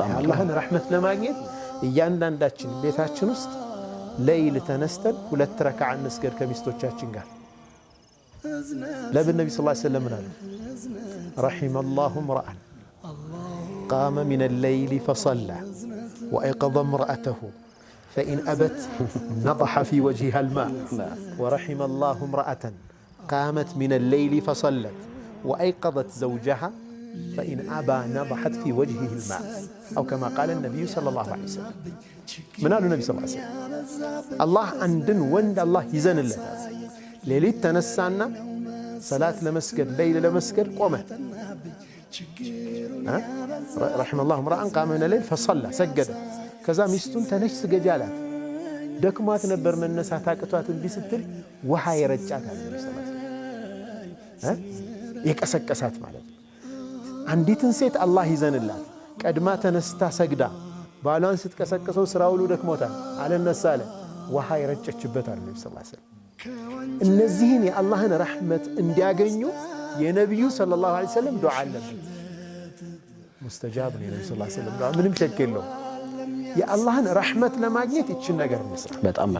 አላህን ረህመት ለማግኘት እያንዳንዳችን ቤታችን ውስጥ ለይል ተነስተን 2 ረካዓ እንስገድ ከሚስቶቻችን ጋር ለነብዩ ሰለላሁ ዐለይሂ ወሰለም አሉ ረሂመላሁ ምራአን قام من الليل فصلى وأيقظ امرأته فإن أبت نضح في وجهها الماء ورحم الله امرأة قامت من الليل فصلت وأيقظت زوجها فإن أبى نضحت في وجهه الماء أو كما قال النبي صلى الله عليه وسلم من قال النبي صلى الله عليه وسلم الله عندن وند الله يزن الله ليلة تنسانا صلاة لمسجد ليل لمسجد قومت رحم الله امرأ قام من الليل فصلى سجد كذا ميستون تنش سجدالات دكمات نبر من الناس هتاكتوات بيستل وحي رجعت على النبي صلى الله عليه وسلم يكسكسات ማለት አንዲትን ሴት አላህ ይዘንላት ቀድማ ተነስታ ሰግዳ ባሏን ስትቀሰቅሰው ስራውሉ ደክሞታል አለነሳለ ውሃ ይረጨችበታል ነብዩ ሰለላሁ ዐለይሂ ወሰለም እነዚህን የአላህን ረህመት እንዲያገኙ የነብዩ ሰለላሁ ዐለይሂ ወሰለም ዱዓ አለበት ሙስተጃብ ነው የነብዩ ሰለላሁ ዐለይሂ ወሰለም ዱዓ ምንም ሸክ የለውም የአላህን ረህመት ለማግኘት እቺን ነገር እንስራ በጣም